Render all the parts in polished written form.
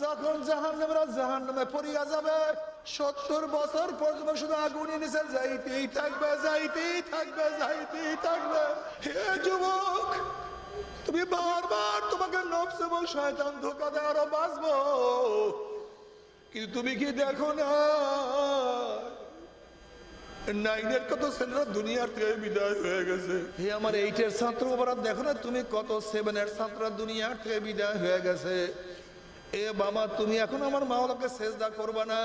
যখন জাহান্নামীরা জাহান্নামে পড়িয়া যাবে 70 বছর পর্যন্ত শুধু আগুনের নিচে যাইতেই থাকবে, যাইতেই থাকবে, যাইতেই থাকবে। হে যুবক, তুমি বারবার তোমাকে নফস এবং শয়তান ধোঁকা দেয় আরো বাঁচবো, কিন্তু তুমি কি দেখো না নাইনের কত ছেলেরা দুনিয়ার থেকে বিদায় হয়ে গেছে? হে আমার 8-এর ছাত্র বাবারা, দেখো না তুমি কত 7-এর ছাত্ররা দুনিয়ার থেকে বিদায় হয়ে গেছে। এ বাবা, তুমি এখন আমার মাওলাকে সেজদা করবা না,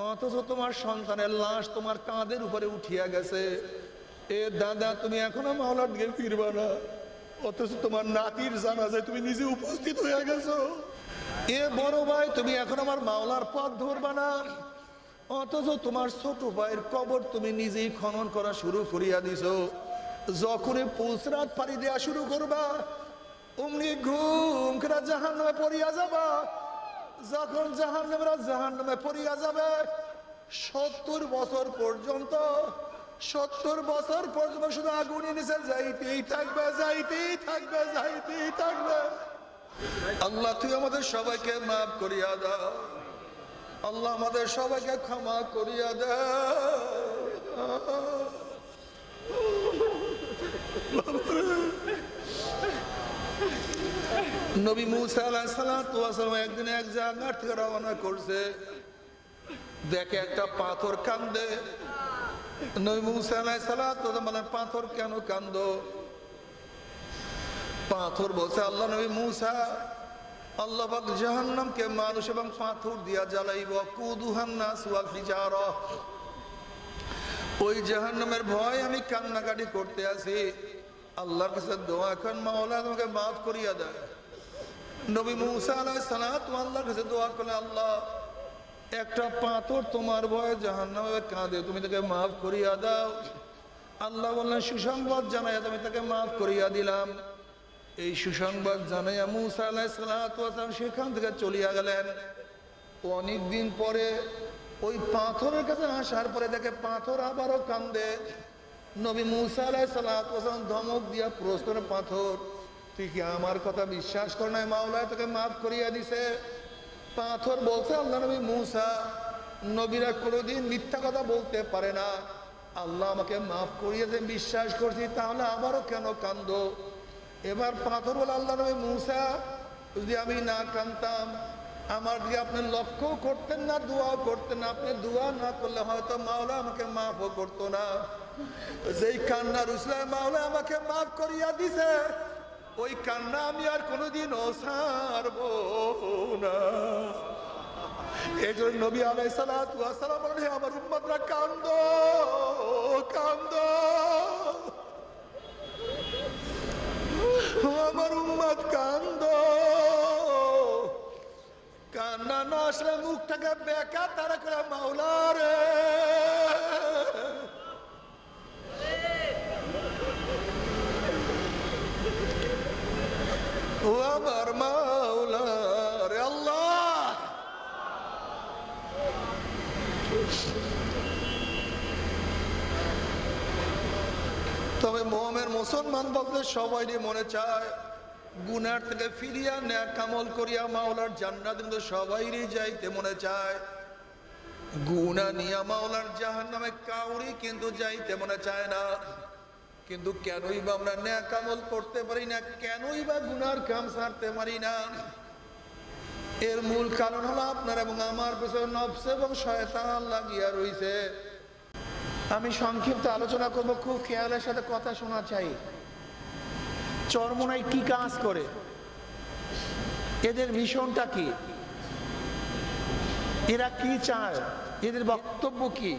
অথচ তোমার সন্তানের লাশ তোমার কাঁধের উপরে উঠিয়া গেছে। এ দাদা, তুমি এখনো মাওলার দিকে ফিরবা না, অথচ তোমার নাতির জানাজায় তুমি নিজে উপস্থিত হয়ে গেছো। এ বড় ভাই, তুমি এখন আমার মাওলার পথ ধরবা না, অথচ তোমার ছোট ভাইয়ের কবর তুমি নিজেই খনন করা শুরু করিয়া দিছো। যখনই পুলসরাত পাড়ি দেওয়া শুরু করবা অমনি ঘুম করে জাহান্নামে পড়িয়া যাবা। যখন জাহান্নামীরা জাহান্নামে পড়িয়া যাবে 70 বছর পর্যন্ত, 70 বছর পর্যন্ত শুধু আগুনের নিচে যাইতেই থাকবে, যাইতেই থাকবে, যাইতেই থাকবে। আল্লাহ, তুই আমাদের সবাইকে মাফ করিয়া দাও। আল্লাহ, আমাদের সবাইকে ক্ষমা করিয়া দাও। নবী মুসা আলাইহিস সালাতু ওয়াস সালাম একদিন এক জায়গা থেকে রওনা করছে, দেখে একটা পাথর কান্দে। নবী মুসা আলাইহিস সালাতু ওয়াস সালাম বলেন, পাথর কেন কান্দো? পাথর বলছে, আল্লাহ নবী মুসা, আল্লাহ পাক জাহান্নামকে মানুষ এবং পাথর দিয়া জ্বালাইব, কুদুহান নাস ওয়াল হিজারা। ওই জাহান্নামের ভয় আমি কান্নাকাটি করতে আছি। আল্লাহর কাছে দোয়া করেন, মাওলা তোমাকে মাফ করিয়া দেয়। নবী মুসা আলাইহিস সালাতু আল্লাহর কাছে দোয়া করলেন, আল্লাহ একটা পাথর তোমার ভয়ে জাহান্নামে কাঁদে, তুমি তাকে মাফ করিয়া দাও। আল্লাহ বললেন, সুসংবাদ জানাইয়া তুমি তাকে মাফ করিয়া দিলাম। এই সুসংবাদ জানাইয়া মুসা আলাইহিস সালাতু ওয়াস সালাম সেখান থেকে চলিয়া গেলেন। অনেকদিন পরে ওই পাথরের কাছে আসার পরে দেখে পাথর আবারও কান্দে। নবী মুসা আলাইহিস সালাতু ওয়াস সালাম ধমক দিয়া প্রশ্ন, পাথর তুই কি আমার কথা বিশ্বাস কর নাই? মাওলা তোকে মাফ করিয়া দিছে। পাথর বলছে, আল্লাহ নবী মুসা, নবীরা কোনোদিন মিথ্যা কথা বলতে পারে না। আল্লাহ আমাকে মাফ করিয়েছে, বিশ্বাস করছি, তাহলে আবারও কেন কান্দো? এবার পাথর বলে, আল্লাহ নবী মুসা, যদি আমি না কান্দতাম আমার দিকে আপনি লক্ষ্য করতেন না, দোয়াও করতেন না। আপনি দোয়া না করলে হয়তো মাওলা আমাকে মাফও করতো না। যেই কান্নার উসলায় মাওলা আমাকে মাফ করিয়া দিছে, ওই কান্না আমি আর কোনোদিনও ছাড়বো না। এই জন্য নবী আলাইহিস সালাতু ওয়াস সালাম বলেন, হে আমার উম্মতরা, কান্দো, কান্দো, আমার উম্মত কান্দো। কান্না না আসলে মুখটাকে বেকা তারা করে, মাওলা রে, ও আমার মাওলা রে। আল্লাহ, তবে মোহামের মুসলমান বলতে সবাই মনে চায় গুনার থেকে ফিরিয়া নেক আমল করিয়া মাওলার জান্নাত কিন্তু সবাইরই যাইতে মনে চায়। গুনাহ নিয়া মাওলার জাহান্নামে কাউরি কিন্তু যাইতে মনে চায় না। কিন্তু কেনই বা আমরা নেক আমল করতে পারি না, কেনই বা গুনার কাম ছাড়তে পারি না? এর মূল কারণ হলো আপনার এবং আমার পেছনে নফস এবং শয়তান লাগিয়া রইছে। আমি সংক্ষিপ্ত আলোচনা করব, খুব খেয়ালের সাথে কথা শোনা চাই। চরমোনাই কি কাজ করে, এদের মিশনটা কি, এরা কি চায়, এদের বক্তব্য কি,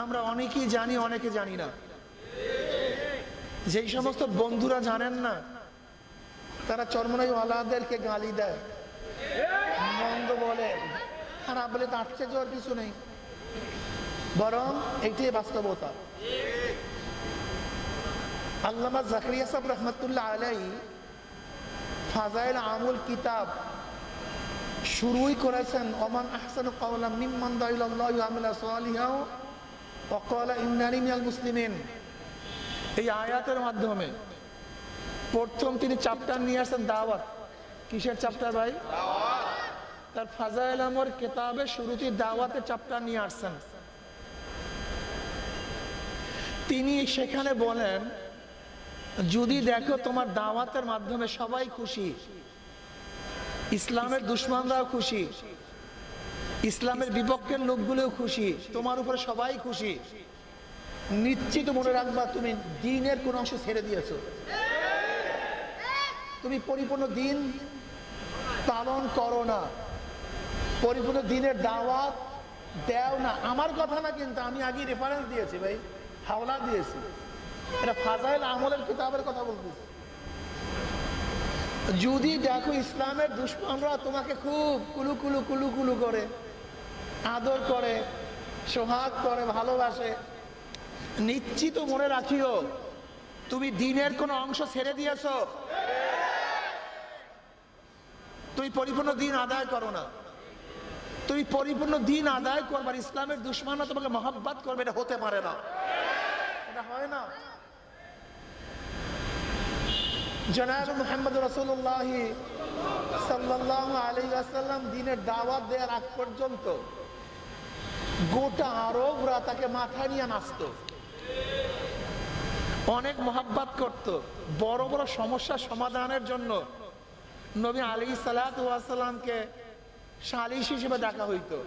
আমরা অনেকেই জানি, অনেকে জানি না। যেই সমস্ত বন্ধুরা জানেন না, তারা চরমোনাই ওয়ালাদেরকে গালি দেয়, মন্দ বলে, খারাপ বলে, তার চেয়ে যাওয়ার কিছু নেই, বরং এইটাই বাস্তবতা। আল্লামা জাকারিয়া সাহেব রহমতুল্লাহ আলাইহি ফাজাইল আমুল কিতাব শুরুই করেছেন, ওমান আহসানু কাওলাম মিম্মান দাআ ইলাল্লাহি ওয়া আমিলা সালিহান ওয়া ক্বালা ইন্নানি মিনাল মুসলিমিন। এই আয়াতের মাধ্যমে প্রথম তিনি চ্যাপ্টার নিয়ে আসেন দাওয়াত। কিসের চ্যাপ্টার ভাই? তার ফাজাইল আমর কিতাবে শুরুতে দাওয়াতের চ্যাপ্টার নিয়ে আসছেন। তিনি সেখানে বলেন, যদি দেখো তোমার দাওয়াতের মাধ্যমে সবাই খুশি, ইসলামের দুশমনরাও খুশি, ইসলামের বিপক্ষের লোকগুলো খুশি, তোমার উপরে সবাই খুশি, নিশ্চিত মনে রাখবা তুমি দ্বীনের কোন অংশ ছেড়ে দিয়েছো, তুমি পরিপূর্ণ দ্বীন পালন করো না, পরিপূর্ণ দ্বীনের দাওয়াত দেও না। আমার কথা না, কিন্তু আমি আগে রেফারেন্স দিয়েছি ভাই, হাওলা দিয়েছি, এটা ফাজাইল আমলের কিতাবের কথা বলতেছি। যদি দেখো ইসলামের দুশমনরা তোমাকে খুব কুলু কুলু কুলু কুলু করে, আদর করে, সোহাগ করে, ভালোবাসে, নিশ্চিত মনে রাখিও তুমি দ্বীনের কোন অংশ ছেড়ে দিয়েছো, তুমি পরিপূর্ণ দ্বীন আদায় করো না। তুমি পরিপূর্ণ দ্বীন আদায় করবার, ইসলামের দুশমনরা তোমাকে মহব্বত করবে, এটা হতে পারে না, এটা হয় না। জনাব মুহাম্মদ রাসূলুল্লাহ সাল্লাল্লাহু আলাইহি ওয়াসাল্লাম দ্বীনের দাওয়াত দেওয়ার আগ পর্যন্ত গোটা আরবরা তাকে মাথায় নিয়ে নাচত, অনেক মহব্বত করত। বড় বড় সমস্যার সমাধানের জন্য নবী আলাইহিসসালাতু ওয়াস সালামকে সালিস হিসেবে ডাকা হইতো।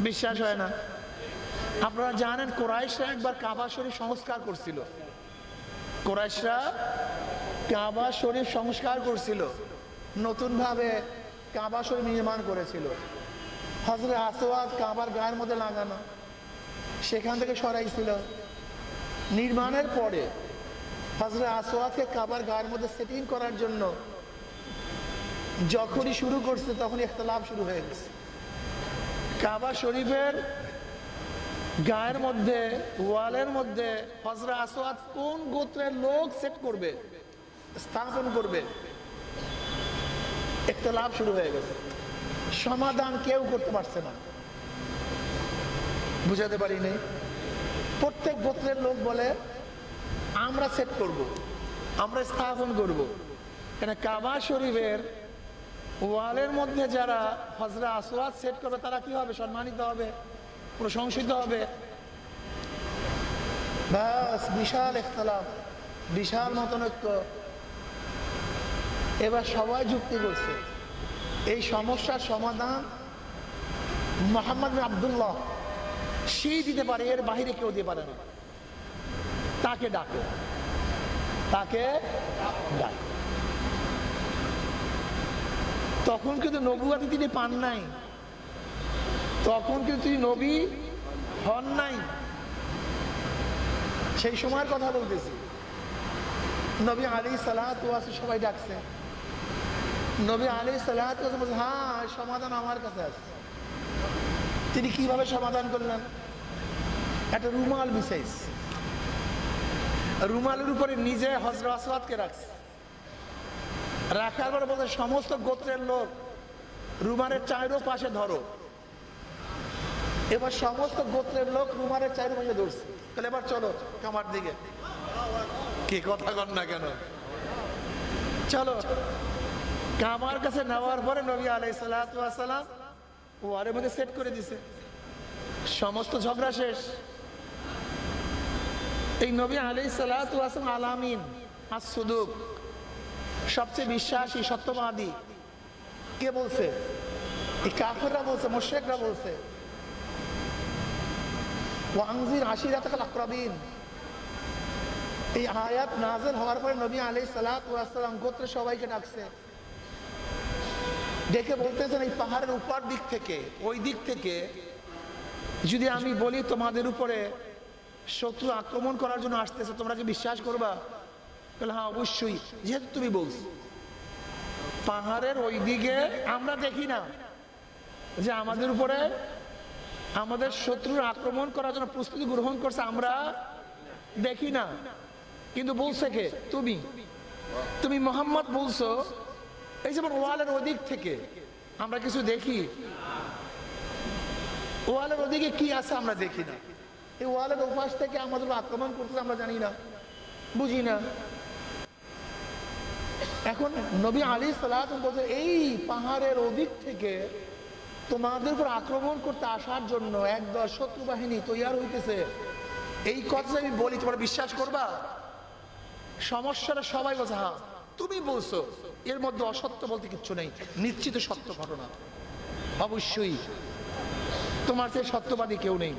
বিশ্বাস হয় না? আপনারা জানেন কুরাইশরা একবার কাবা শরীফ সংস্কার করছিল, কুরাইশরা কাবা শরীফ সংস্কার করছিল, নতুন ভাবে কাবা শরীফ নির্মাণ করেছিল। হযরত আসওয়াদ কাবার গায়ের মধ্যে লাগানো, সেখান থেকে সরাইছিল। নির্মাণের পরে হযরত আসওয়াদকে কাবার গায়ের মধ্যে সেটিং করার জন্য যখনই শুরু করছে তখনই ইখতিলাফ শুরু হয়ে গেছে। কাবা শরীফের গায়ের মধ্যে, ওয়ালের মধ্যে হযরত আসওয়াদ কোন গোত্রের লোক সেট করবে, স্থাপন করবে, ইখতিলাফ শুরু হয়ে গেছে। সমাধান কেউ করতে পারছে না। বুঝাতে পারি নাই? প্রত্যেক গোত্রের লোক বলে আমরা সেট করব, আমরা স্থাপন করব। কেন কাবা শরীফের ওয়ালের মধ্যে যারা হযরত আসওয়াদ সেট করবে তারা কি হবে? সম্মানিত হবে, প্রশংসিত হবে। বাস, বিশাল ইখতিলাফ, বিশাল মতনৈক্য। এবার সবাই যুক্তি করছে এই সমস্যার সমাধান মুহাম্মদ বিন আব্দুল্লাহ সেই দিতে পারে, এর বাইরে কেউ দিতে পারে না। তাকে ডাকো, তাকে ডাকো। তখন কিন্তু নবুয়াতি তিনি পান নাই, তখন কিন্তু তিনি নবী হন নাই। সেই সময়ের কথা বলতেছি। নবী আলাইহিসসালাতু ওয়াস সবাই ডাকছে। নবী আলাইহিসসালাতু ওয়াস বলছে, হ্যাঁ সমাধান আমার কাছে আছে। তিনি কিভাবে সমাধান করলেন? একটা রুমাল বিছাইছে, রুমালের উপরে নিজে হযরত আসওয়াদকে রাখছে। রাখার পরে বলছে, সমস্ত গোত্রের লোক রুমালের চারো পাশে ধরো। এবার সমস্ত গোত্রের লোক রুমালের চারো পাশে ধরছে। তাহলে এবার চলো কামার দিকে। কি কথা কন না কেন? চলো। কামার কাছে নেওয়ার পরে নবী আলাইহিসসালাতু ওয়াস সালাম ওয়ালের মধ্যে সেট করে দিছে। সমস্ত ঝগড়া শেষ। এই নবী আলাইহিসসালাতু ওয়াস সালাম আলামিন, আস-সুদুক, সবচেয়ে বিশ্বাসী, সত্যবাদী। কে বলছে? এই কাফেররা বলছে, মুশরিকরা বলছে। ওয়ানজির আশিরাতাকাল আকরাবিন। এই আয়াত নাযিল হওয়ার পরে নবী আলাইহিসসালাতু ওয়াস সালাম গোত্রের সবাইকে ডাকছে, ডেকে বলতেছেন, এই পাহাড়ের উপর দিক থেকে, ওই দিক থেকে যদি আমি বলি তোমাদের উপরে শত্রু আক্রমণ করার জন্য আসতেছে, তোমরা কি বিশ্বাস করবা? বলে, হ্যাঁ অবশ্যই, যেহেতু তুমি বলছো। পাহাড়ের ওই দিকে আমরা দেখি না যে আমাদের উপরে আমাদের শত্রুর আক্রমণ করার জন্য প্রস্তুতি গ্রহণ করছে, আমরা দেখি না। কিন্তু বলছে কে? তুমি। তুমি মুহাম্মদ বলছো এই যেমন ওয়ালের ওদিক থেকে আমরা কিছু দেখি, ওয়ালের ওদিকে কি আছে আমরা দেখি না। এই ওয়ালের ওপাশ থেকে আমাদের আক্রমণ করতে আমরা জানি না, বুঝি না। এখন নবী আলাইহিস সালাম বলতে এই পাহাড়ের ওদিক থেকে তোমাদের উপর আক্রমণ করতে আসার জন্য একদল শত্রু বাহিনী তৈরি হইতেছে, এই কথা আমি বলি তোমরা বিশ্বাস করবা? সমস্যাটা সবাই বলছে হ্যাঁ তুমি বলছো, এর মধ্যে অসত্য বলতে কিচ্ছু নেই, নিশ্চিত সত্য ঘটনা, অবশ্যই তোমার চেয়ে সত্যবাদী কেউ নেই।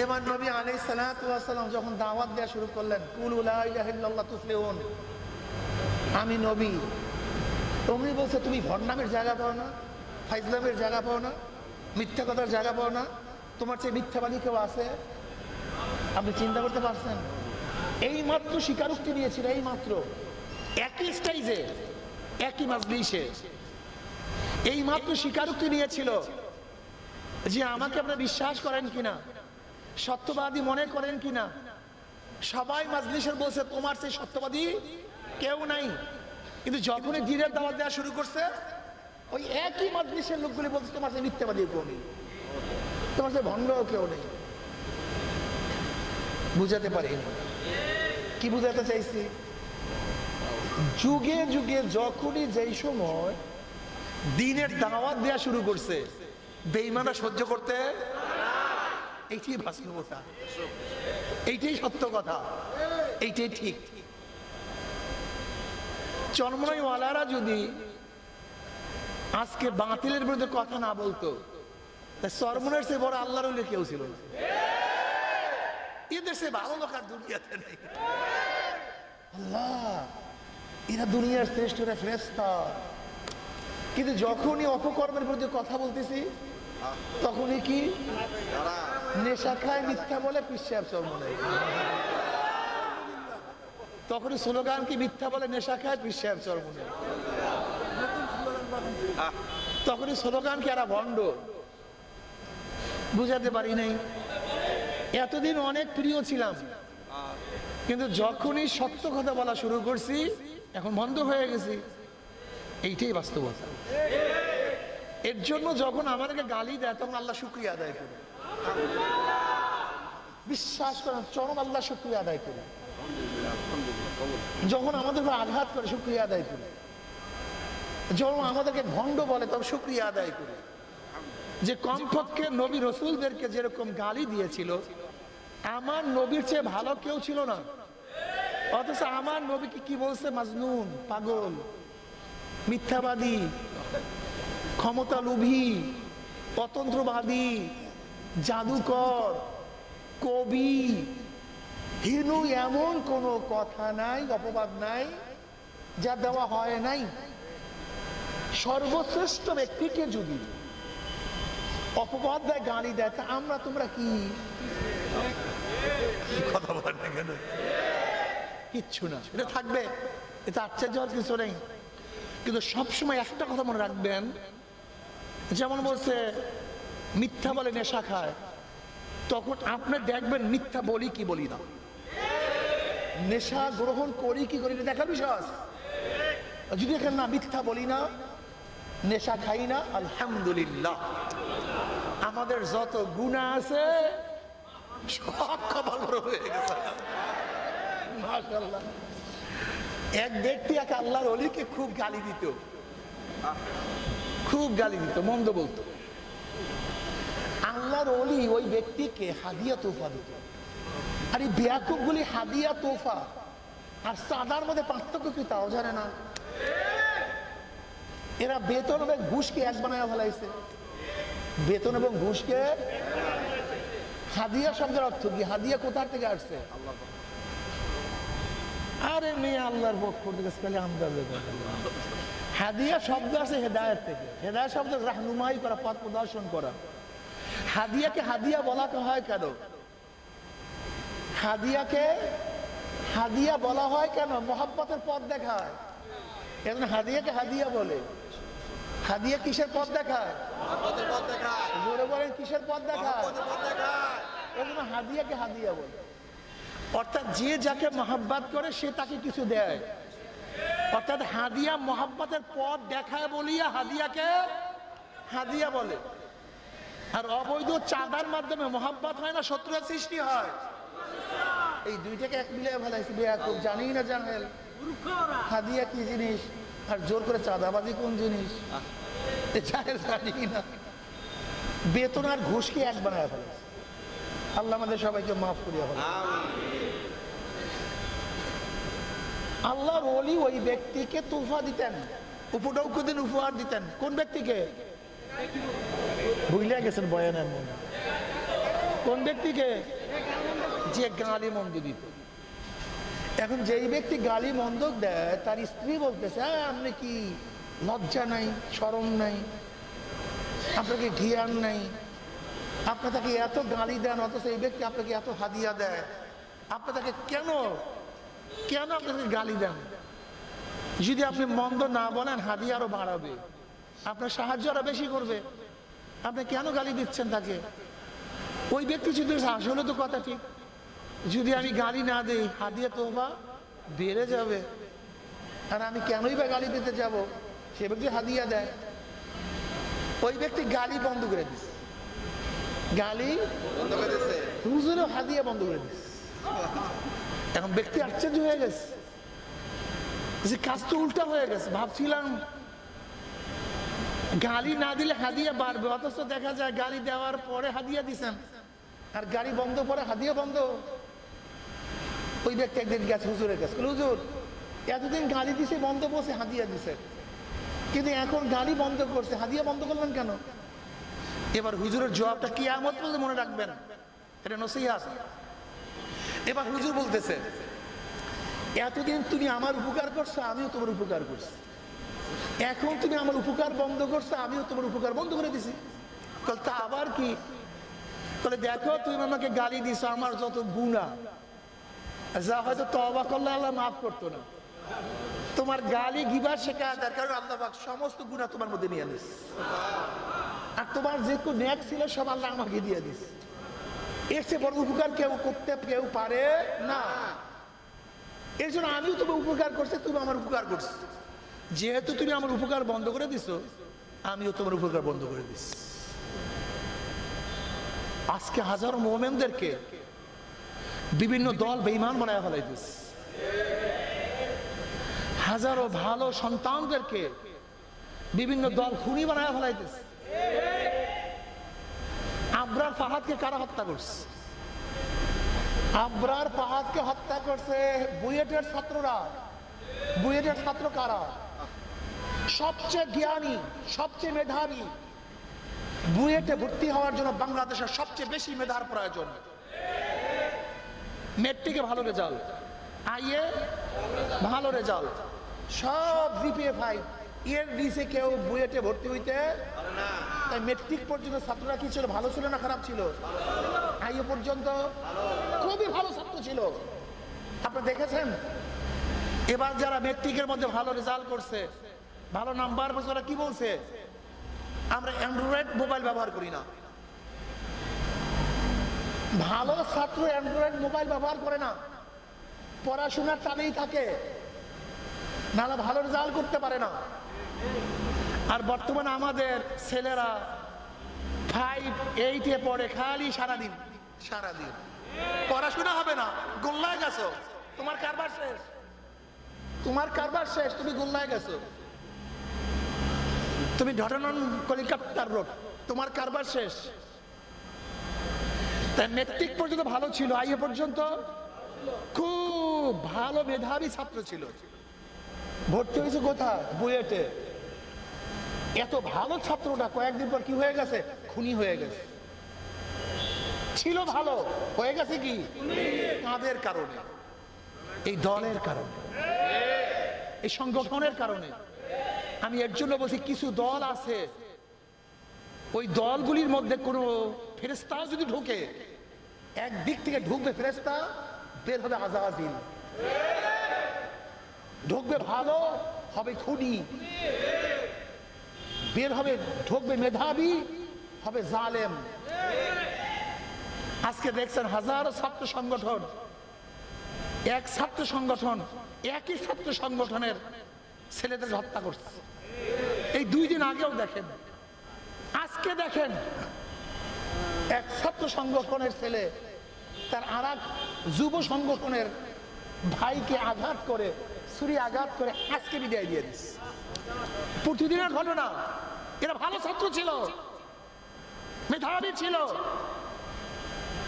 এবার নবী আলাইহিস সালাম যখন দাওয়াত দেওয়া শুরু করলেন, কুলু লা ইলাহা ইল্লাল্লাহ তুফলিহুন, আমি নবী, তুমি বলছো তুমি ভণ্ডামের জায়গা পাও না, ফাইজলামের জায়গা পাও না, মিথ্যা কথার জায়গা পাও না, তোমার চেয়ে মিথ্যাবাদী কেউ আছে? আপনি চিন্তা করতে পারছেন? এই মাত্র স্বীকারোক্তি দিয়েছিল, এই মাত্র একই স্টেজে একই মাজলিসে এই মাত্র স্বীকারোক্তি নিয়েছিল যে আমাকে আপনারা বিশ্বাস করেন কিনা, সত্যবাদী মনে করেন কিনা। সবাই মাজলিসের বলছে তোমার চেয়ে সত্যবাদী কেউ নাই, কিন্তু যখনই দিনের দাওয়াত দেওয়া শুরু করছে ওই একই মাজলিসের লোকগুলি বলছে তোমার চেয়ে মিথ্যাবাদী কেউ নেই, তোমার চেয়ে ভণ্ডও কেউ নেই। বুঝাতে পারি কি বুঝাতে চাইছি? যুগে যুগে যখনই যেই সময় দিনের দাওয়াত দেওয়া শুরু করছে বেঈমানরা সহ্য করতে, এইটাই বাস্তবতা, এইটাই সত্য কথা, এইটাই ঠিক। চরমনাইওয়ালারা যদি আজকে বাতিলের বিরুদ্ধে কথা না বলতো, চরমনের চেয়ে বড় আল্লাহর ওলি কেউ ছিল না। এদের সে ভালো লোক আর দুনিয়াতে নেই। আল্লাহ এরা দুনিয়ার শ্রেষ্ঠ ফেরেশতা, কিন্তু যখনই অপকর্মের বিরুদ্ধে কথা বলতেছি তখনই কি নেশা খায়, মিথ্যা বলে, পিসাব চরমনে, তখনই স্লোগান কি মিথ্যা বলে, নেশা খায়, পিসাব চরমনে, তখনই স্লোগান কি এরা ভণ্ড। বুঝাতে পারি নাই। এতদিন অনেক প্রিয় ছিলাম, কিন্তু যখনই সত্য কথা বলা শুরু করছি এখন বন্ধ হয়ে গেছি, এইটাই বাস্তবতা। এর জন্য যখন আমাদেরকে গালি দেয় তখন আল্লাহ শুকরিয়া আদায় করি, বিশ্বাস করেন চরম আল্লাহ শুকরিয়া আদায় করি। যখন আমাদের উপর আঘাত করে শুকরিয়া আদায় করি, যখন আমাদেরকে ভণ্ড বলে তখন শুকরিয়া আদায় করি, যে কমপক্ষে নবী রসুলদেরকে যেরকম গালি দিয়েছিল আমার নবীর চেয়ে ভালো কেউ ছিল না, অথচ আমার নবীকে কি বলছে? মাজনুন, পাগল, মিথ্যাবাদী, ক্ষমতা লোভী, অতন্ত্রবাদী, জাদুকর, কবি, হিনু, এমন কোনো কথা নাই, অপবাদ নাই যা দেওয়া হয় নাই। সর্বশ্রেষ্ঠ ব্যক্তিকে যদি অপবাদ দেয়, গালি দেয়, তা আমরা তোমরা কি কথা বলেন না কেন? কিচ্ছু না, এটা থাকবে, এটা আশ্চর্য হওয়ার কিছু নেই। কিন্তু সবসময় একটা কথা মনে রাখবেন, যেমন বলছে মিথ্যা বলে নেশা খায়, তখন আপনি দেখবেন মিথ্যা বলি কি বলি না, নেশা গ্রহণ করি কি করি না দেখার বিষয়। যদি দেখেন না মিথ্যা বলি না, নেশা খাই না, আলহামদুলিল্লাহ আমাদের যত গুনাহ আছে সব কবর হয়ে গেছে, মাশাআল্লাহ। এক ব্যক্তি এক আল্লাহর ওলিকে খুব গালি দিত, খুব গালি দিত, মন্দ বলতো। আল্লাহর ওলি ওই ব্যক্তিকে হাদিয়া তোফা দিত। আর এই বেয়াকুব গুলি হাদিয়া তোফা আর সাদার মধ্যে পার্থক্য কি তাও জানে না। এরা বেতন এবং ঘুষকে এক বানায় ফেলাইছে, বেতন এবং ঘুষকে। হাদিয়া শব্দের অর্থ কি? হাদিয়া কোথা থেকে আসছে? আরে মেয়ে আল্লাহর পক্ষ থেকে হাদিয়া শব্দ আছে হেদায়েত থেকে। হেদায়েত শব্দ রাহনুমাই করা, পথ প্রদর্শন করা। হাদিয়াকে হাদিয়া বলা হয় কেন? হাদিয়াকে হাদিয়া বলা হয় কেন? মহব্বতের পথ দেখায়, এজন্য হাদিয়াকে হাদিয়া বলে। হাদিয়া কিসের পথ দেখায়? জোরে বলেন, কিসের পথ দেখায়? এজন্য হাদিয়াকে হাদিয়া বলে। অর্থাৎ যে যাকে মহব্বত করে সে তাকে কিছু দেয়, অর্থাৎ হাদিয়া মহব্বতের পথ দেখায় বলিয়া হাদিয়াকে হাদিয়া বলে। আর অবৈধ চাঁদার মাধ্যমে মহব্বত হয় না, শত্রুতার সৃষ্টি হয়। এই দুইটাকে এক মিলিয়ে ফেলাইছি বেয়াকুব, জানি না জানেল হাদিয়া কি জিনিস আর জোর করে চাঁদাবাজি কোন জিনিস জানি না। বেতন আর ঘুষকে এক বানায় ফেলাইছে। আল্লাহ আমাদের সবাইকে মাফ করিয়া ফেলে। আল্লাহর ওলি ওই ব্যক্তিকে তোফা দিতেন, উপঢৌক দিন উপহার দিতেন। কোন ব্যক্তিকে? ভুলে গেছেন বয়ানের মনে। কোন ব্যক্তিকে? যে গালি মন্দ দিত। এখন যেই ব্যক্তি গালি মন্দ দেয় তার স্ত্রী বলতেছে, আপনি কি লজ্জা নাই, শরম নাই, আপনাকে ঘিয়ান নাই, আপনি তাকে এত গালি দেন অথচ এই ব্যক্তি আপনাকে এত হাদিয়া দেয়, আপনি তাকে কেন আপনাকে গালি দেন? যদি আপনি মন্দ না বলেন হাদিয়া আরো বাড়াবে, আপনার সাহায্য আরো বেশি করবে, আপনি কেন গালি দিচ্ছেন তাকে? ওই ব্যক্তি যদি আসলে তো কথা ঠিক, যদি আমি গালি না দিই হাদিয়া তো বা বেড়ে যাবে, আর আমি কেনই বা গালি দিতে যাব? সে ব্যক্তি হাদিয়া দেয়। ওই ব্যক্তি গালি বন্ধ করে দিচ্ছে, গালি বন্ধ করে দিচ্ছে, হুজুরও হাদিয়া বন্ধ করে দিচ্ছে। এখন ব্যক্তি আশ্চর্য হয়ে গেছে যে কাজ তো উল্টা হয়ে গেছে। ভাবছিলাম গালি না দিলে হাদিয়া বাড়বে, অথচ দেখা যায় গালি দেওয়ার পরে হাদিয়া দিচ্ছেন, আর গালি বন্ধ পরে হাদিয়া বন্ধ। ওই ব্যক্তি একদিন গেছে হুজুরের কাছে, হুজুর এতদিন গালি দিছে বন্ধ করছে, হাদিয়া দিছে, কিন্তু এখন গালি বন্ধ করছে, হাদিয়া বন্ধ করলেন কেন? এবার হুজুরের জবাবটা কিয়ামত পর্যন্ত মনে রাখবেন, এটা নসিহত। এবার হুজুর বলতেছে, এতদিন তুমি আমার উপকার করছো, আমিও তোমার উপকার করছি, এখন তুমি আমার উপকার বন্ধ করছো, আমিও তোমার উপকার বন্ধ করে দিছি। তা আবার কি? বলে দেখো তুমি আমাকে গালি দিছো, আমার যত গুনাহ যা হয়তো তওবা করলে আল্লাহ মাফ করতো না, তোমার গালি গিবার শেখার কারণে আল্লাহ পাক সমস্ত গুনাহ তোমার মধ্যে নিয়ে নিস, আর তোমার যে কোনো নেক ছিল সব আল্লাহ আমাকে দিয়ে দিস। এর চেয়ে বড় উপকার কেউ পারে না। এর জন্য আমিও তোমার উপকার করছি, তুমি আমার উপকার করছো, যেহেতু তুমি আমার উপকার বন্ধ করে দিছো, আমিও তোমার উপকার বন্ধ করে দিস। আজকে হাজারো মুমিনদেরকে বিভিন্ন দল বেঈমান বানায় ফেলাইছিস, হাজারো ভালো সন্তানদেরকে বিভিন্ন দল খুনি বানায় ফেলাইছিস। আবরার ফাহাদকে কারা হত্যা করছে? আবরার ফাহাদকে হত্যা করছে বুয়েটের ছাত্ররা। বুয়েটের ছাত্র কারা? সবচেয়ে জ্ঞানী, সবচেয়ে মেধাবী। বুয়েটে ভর্তি হওয়ার জন্য বাংলাদেশের সবচেয়ে বেশি মেধার প্রয়োজন। মেট্রিকে ভালো রেজাল্ট, আইএ ভালো রেজাল্ট, সব জিপিএ 5, এর নিচে কেউ বুয়েটে ভর্তি হইতে না। তাই মেট্রিক পর্যন্ত ছাত্ররা কি ছিল? ভালো ছিল না খারাপ ছিল? আইএ পর্যন্ত খুবই ভালো ছাত্র ছিল। আপনারা দেখেছেন এবার যারা মেট্রিকের মধ্যে ভালো রেজাল্ট করছে, ভালো নাম্বার পেয়েছে, ওরা কি বলছে? আমরা অ্যান্ড্রয়েড মোবাইল ব্যবহার করি না। ভালো ছাত্র অ্যান্ড্রয়েড মোবাইল ব্যবহার করে না, পড়াশোনার টানেই থাকে, নাহলে ভালো রেজাল্ট করতে পারে না। আর বর্তমানে আমাদের ছেলেরা 5, 8-এ পড়ে, খালি সারাদিন পড়াশোনা হবে না, গোল্লায় গেছো, তোমার কারবার শেষ, তোমার কারবার শেষ, তুমি গোল্লায় গেছো, তুমি ঢটনন কলিকাতার রোড, তোমার কারবার শেষ। তাই মেট্রিক পর্যন্ত ভালো ছিল, আইএ পর্যন্ত খুব ভালো মেধাবী ছাত্র ছিল। ভর্তি হয়েছে কোথায়? বুয়েটে। এত ভালো ছাত্রটা কয়েকদিন পর কি হয়ে গেছে? খুনি হয়ে গেছে। ছিল ভালো, হয়ে গেছে কি? কাদের কারণে? এই দলের কারণে, এই সংগঠনের কারণে। আমি এর জন্য বলছি, কিছু দল আছে, ওই দলগুলির মধ্যে কোনো ফেরেশতা যদি ঢুকে, একদিক থেকে ঢুকবে ফেরেশতা, বের হবে আযাজিল। ঢুকবে ভালো, হবে খুনি, বের হবে, ঢুকবে মেধাবী, হবে জালেম। আজকে দেখছেন হাজারো ছাত্র সংগঠন, এক ছাত্র সংগঠন একই ছাত্র সংগঠনের ছেলেদের হত্যা করছে। এই 2 দিন আগেও দেখেন, আজকে দেখেন, এক ছাত্র সংগঠনের ছেলে তার আর এক যুব সংগঠনের ভাইকে আঘাত করে, ছুরি আঘাত করে আজকে বিদায় দিয়ে দিচ্ছে। প্রতিদিনের ঘটনা। এরা ভালো ছাত্র ছিল, মেধাবী ছিল,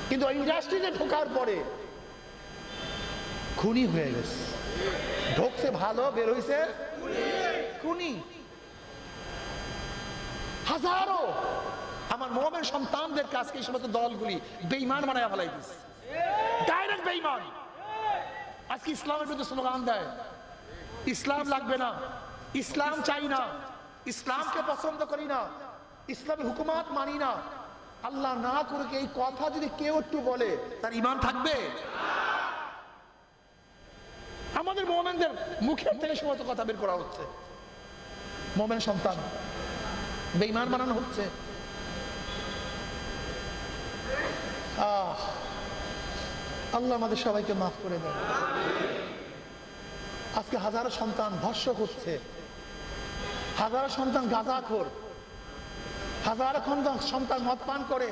কিন্তু ইন্ডাস্ট্রিতে ঢোকার পরে খুনি হয়ে গেছে। ঢোকছে ভালো, বের হয়েছে খুনি। হাজারো আমার মোমেন সন্তানদের কাছে এই সমস্ত দলগুলি বেঈমান বানায় ফেলাই দিচ্ছে, ডাইরেক্ট বেঈমান। আজকে ইসলামের বিরুদ্ধে স্লোগান দেয়, ইসলাম লাগবে না, ইসলাম চাই না, ইসলামকে পছন্দ করি না, ইসলামের হুকুমাত মানি না। আল্লাহ না করে এই কথা যদি কেউ একটু বলে তার ঈমান থাকবে? আমাদের মুমিনদের মুখের থেকে সমস্ত কথা বের করা হচ্ছে, মুমিন সন্তান বেঈমান বানানো হচ্ছে। আল্লাহ আমাদের সবাইকে মাফ করে দেন। আজকে হাজারো সন্তান ধর্ষক হচ্ছে, হাজারো সন্তান গাঁজাখোর, হাজারো সন্তান মদ পান করে।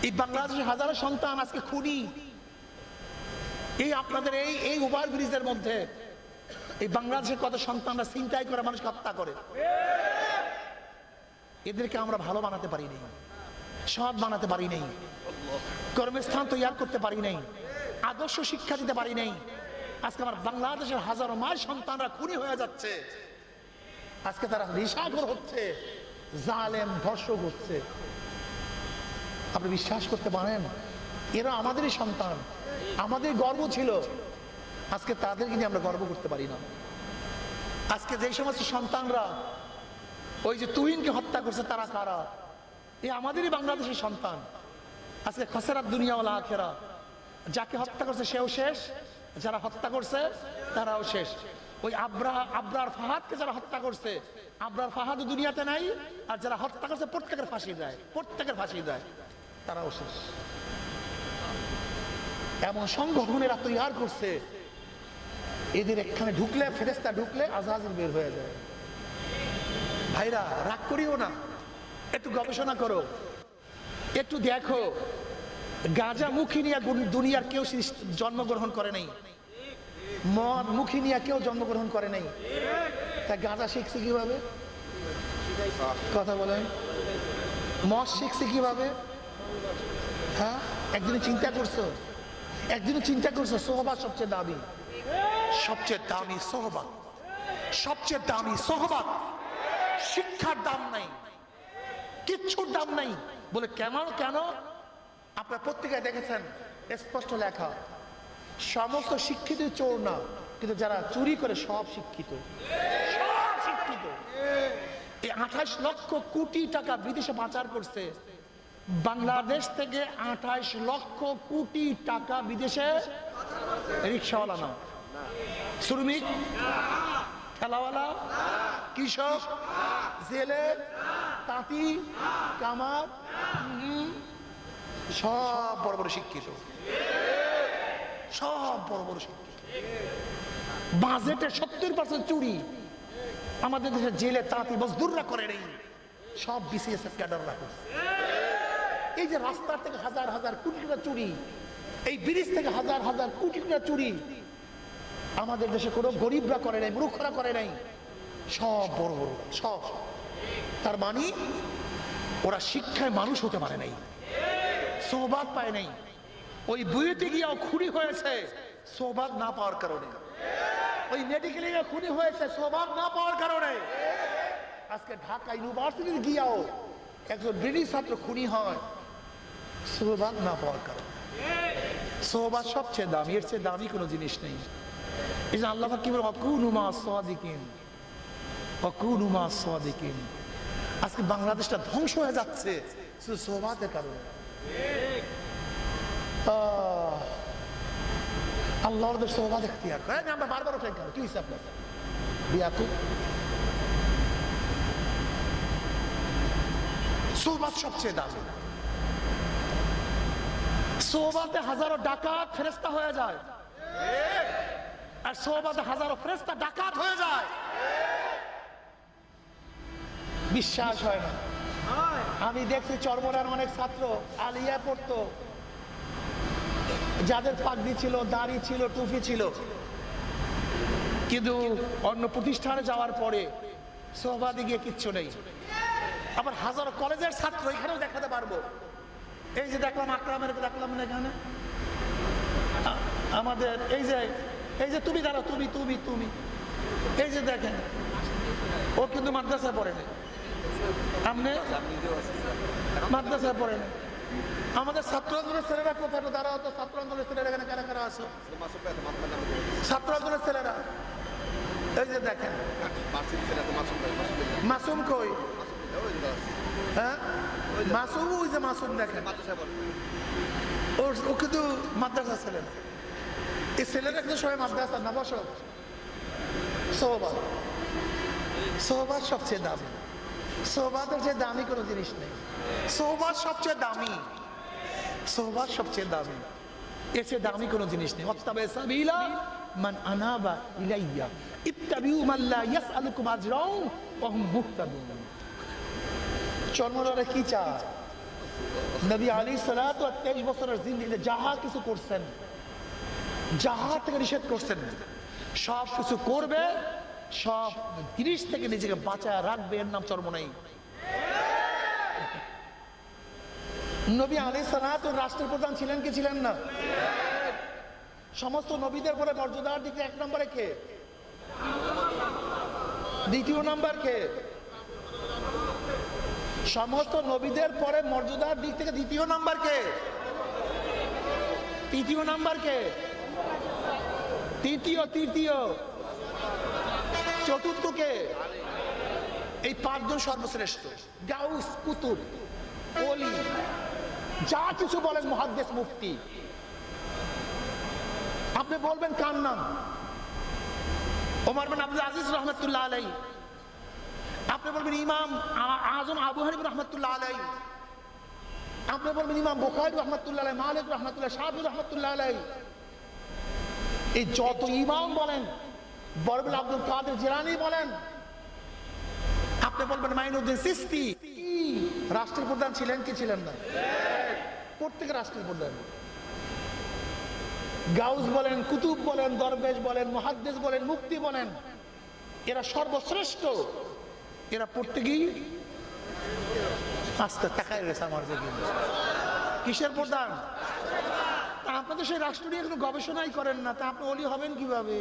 এই বাংলাদেশের হাজারো সন্তান আজকে খুনি। এই আপনাদের এই ওভার ব্রিজের মধ্যে এই বাংলাদেশের কত সন্তানরা ছিনতাই করে, মানুষ হত্যা করে। এদেরকে আমরা ভালো বানাতে পারি নাই, সৎ বানাতে পারি নাই, কর্মস্থান তৈরি করতে পারি নাই, আদর্শ শিক্ষা দিতে পারি নাই। আজকে আমার বাংলাদেশের হাজারো মায়ের সন্তানরা খুনি হয়ে যাচ্ছে। আজকে তারা রিশাখোর হচ্ছে, জালেম ধর্ষক হচ্ছে। আপনি বিশ্বাস করতে পারেন এরা আমাদেরই সন্তান, আমাদের গর্ব ছিল। আজকে তাদেরকে নিয়ে আমরা গর্ব করতে পারি না। আজকে যে সমস্ত সন্তানরা ওই যে তুহিনকে হত্যা করছে তারা কারা? এই আমাদেরই বাংলাদেশের সন্তান। আজকে খসরাত দুনিয়া ওয়াল আখিরা। যাকে হত্যা করছে সেও শেষ, যারা হত্যা করছে তারাও শেষ। ওই আবরার ফাহাদকে যারা হত্যা করছে, আবরার ফাহাদ দুনিয়াতে নাই, আর যারা হত্যা করছে প্রত্যেকের ফাঁসি দেয়, প্রত্যেকের ফাঁসি দেয়, তারাও শেষ। এমন সংগঠনেরা তৈরি করছে, এদের এখানে ঢুকলে, ফেরেশতা ঢুকলে আজাজিল বের হয়ে যায়। ভাইরা রাগ করিও না, একটু গবেষণা করো, একটু দেখো। গাঁজা মুখী নিয়ে দুনিয়ার কেউ জন্মগ্রহণ করে নাই, মদ মুখী নিয়ে কেউ জন্মগ্রহণ করে নাই। তা গাঁজা শিখছে কিভাবে? কথা বলেন। মদ শিখছে কিভাবে? হ্যাঁ, একদিনে চিন্তা করছো? একদিনে চিন্তা করছো সোহবাত সবচেয়ে দামি, সবচেয়ে দামি সোহবাত, সবচেয়ে দামি সোহবাত। শিক্ষার দাম নাই, কিচ্ছুর দাম নাই। বলে কেমন? কেন? আপনার পত্রিকায় দেখেছেন স্পষ্ট লেখা, সমস্ত শিক্ষিত চোর না, কিন্তু যারা চুরি করে সব শিক্ষিত, সব শিক্ষিত। এই 28 লক্ষ কোটি টাকা বিদেশে পাচার করছে বাংলাদেশ থেকে। 28 লক্ষ কোটি টাকা বিদেশে। রিক্সাওয়ালা না, শ্রমিক, ঠেলাওয়ালা, কৃষক, জেলে, তাঁতি, কামার, সব বড় বড় শিক্ষিত, সব বড় বড় শিক্ষিত। বাজেটে 70% চুরি আমাদের দেশে। জেলে তাঁতি মজদুররা করে নেই, সব বিসিএস ক্যাডাররা করছে। এই যে রাস্তার থেকে হাজার হাজার কোটি টাকা চুরি, এই ব্রিজ থেকে হাজার হাজার কোটি টাকা চুরি আমাদের দেশে কোনো গরিবরা করে নাই, মূর্খরা করে নাই, সব বড় বড় সব। তার মানে ওরা শিক্ষায় মানুষ হতে পারে নাই, সোহবাত পায় নাই। ওই বুয়েটে গিয়েও খুনি হয়েছে সোহবাত না পাওয়ার কারণে, ওই মেডিকেলে গিয়ে খুনি হয়েছে সোহবাত না পাওয়ার কারণে। আজকে ঢাকা ইউনিভার্সিটিতে গিয়েও একজন ব্রিটিশ ছাত্র খুনি হয় সোহবাত না পাওয়ার কারণে। সোহবাত সবচেয়ে দামি, এর চেয়ে দামি কোনো জিনিস নেই। এই যে আল্লাহ কি বলে, ওয়াকুনু মা সাদিকিন, ওয়াকুনু মা সাদিকিন। আজকে বাংলাদেশটা ধ্বংস হয়ে যাচ্ছে শুধু সোহবাতের কারণে। আল্লাহ ওদের সোহবাত ইখতিয়ার করে। আমরা বারবার ওঠেন কেন? কি হয়েছে আপনার? বিয়াকু সোহবাত সবচেয়ে দামি। সোহবাতে হাজারো ডাকাত ফেরেশতা হয়ে যায়, আর সোহবাতে হাজারো ফেরেশতা ডাকাত হয়ে যায়। বিশ্বাস হয় না। আমি দেখছি চরমরার অনেক ছাত্র আলিয়া পড়তো, যাদের পাগড়ি ছিল, দাড়ি ছিল, টুপি ছিল, কিন্তু অন্য প্রতিষ্ঠানে যাওয়ার পরে সোহবাদে গিয়ে কিচ্ছু নেই। আবার হাজারো কলেজের ছাত্র এখানেও দেখাতে পারবো। এই যে দেখলাম আকরামের, দেখলাম না এখানে আমাদের এই যে তুমি দাঁড়া, তুমি তুমি তুমি এই যে দেখেন, ও কিন্তু মাদ্রাসায় পড়ে না, আপনি মাদ্রাসায় পড়ে না। আমাদের ছাত্র আন্দোলনের ছেলেরা কোথায় দাঁড়া হতো? ছাত্র আন্দোলনের ছেলেরা এখানে কারা কারা আসো? ছাত্র আন্দোলনের ছেলেরা এই যে দেখেন। মাসুম কই? হ্যাঁ মাসুম, ওই যে মাসুম দেখেন, ও কিন্তু মাদ্রাসার ছেলে না। এই ছেলেরা কিন্তু সবাই মাদ্রাসা না। বসো, সোহবাদ, সোহবাদ সবচেয়ে দামি। সোহবাদের চেয়ে দামি কোনো জিনিস নেই। সোহবাদ সবচেয়ে দামি, সোহবাদ সবচেয়ে দামি, এর চেয়ে দামি কোনো জিনিস নেই। ওয়াত্তাবা সাবিলা মান আনাবা ইলাইয়া ইত্তাবিউ মান লা ইয়াসআলুকুম আজরাও ওয়া হুম মুহতাদুন। জন্মদাতা কি চায়? নবী আলাইহিস সালাতু 23 বছরের জিন্দেগিতে যাহা কিছু করছেন, যাহা থেকে নিষেধ করছেন, সব কিছু করবে, সব জিনিস থেকে নিজেকে বাঁচায় রাখবে, এর নাম চরমনাই। নবী আলাইহিস সালাতু রাষ্ট্রের প্রধান ছিলেন কি ছিলেন না? সমস্ত নবীদের পরে মর্যাদার দিকে 1 নম্বরে কে? দ্বিতীয় নাম্বার কে? সমস্ত নবীদের পরে মর্যাদার দিক থেকে দ্বিতীয় নাম্বার কে? তৃতীয় নাম্বার কে? তৃতীয় চতুর্থ কে? এই 5 জন সর্বশ্রেষ্ঠ। গাউস, কুতুব, ওলি, যা কিছু বলেন, মুহাদ্দিস, মুফতি। আপনি বলবেন কার নাম? ওমর বিন আব্দুল আজিজ রহমাতুল্লাহ আলাইহি। আপনি বলবেন ইমাম আজম আবু হানিফা রহমাতুল্লাহ আলাইহি। আপনি বলবেন ইমাম বুখারী রহমাতুল্লাহ আলাইহি, মালিক রহমাতুল্লাহ, শাফিঈ রহমাতুল্লাহ আলাইহি। এই যত ইমাম বলেন, বরবিল আব্দুল কাদের জিলানী বলেন, আপনি বলবেন মাইনুদ্দিন চিশতি। রাষ্ট্রের প্রধান ছিলেন কি ছিলেন না? প্রত্যেক রাষ্ট্রের প্রধান। গাউস বলেন, কুতুব বলেন, দরবেশ বলেন, মুহাদ্দিস বলেন, মুফতি বলেন, এরা সর্বশ্রেষ্ঠ। এরা প্রত্যেকেই আস্তে তাকায় গেছে আমার দিকে। কিসের প্রধান? আপনাদের সেই রাষ্ট্র নিয়ে কোনো গবেষণাই করেন না, তা আপনি ওলি হবেন কিভাবে?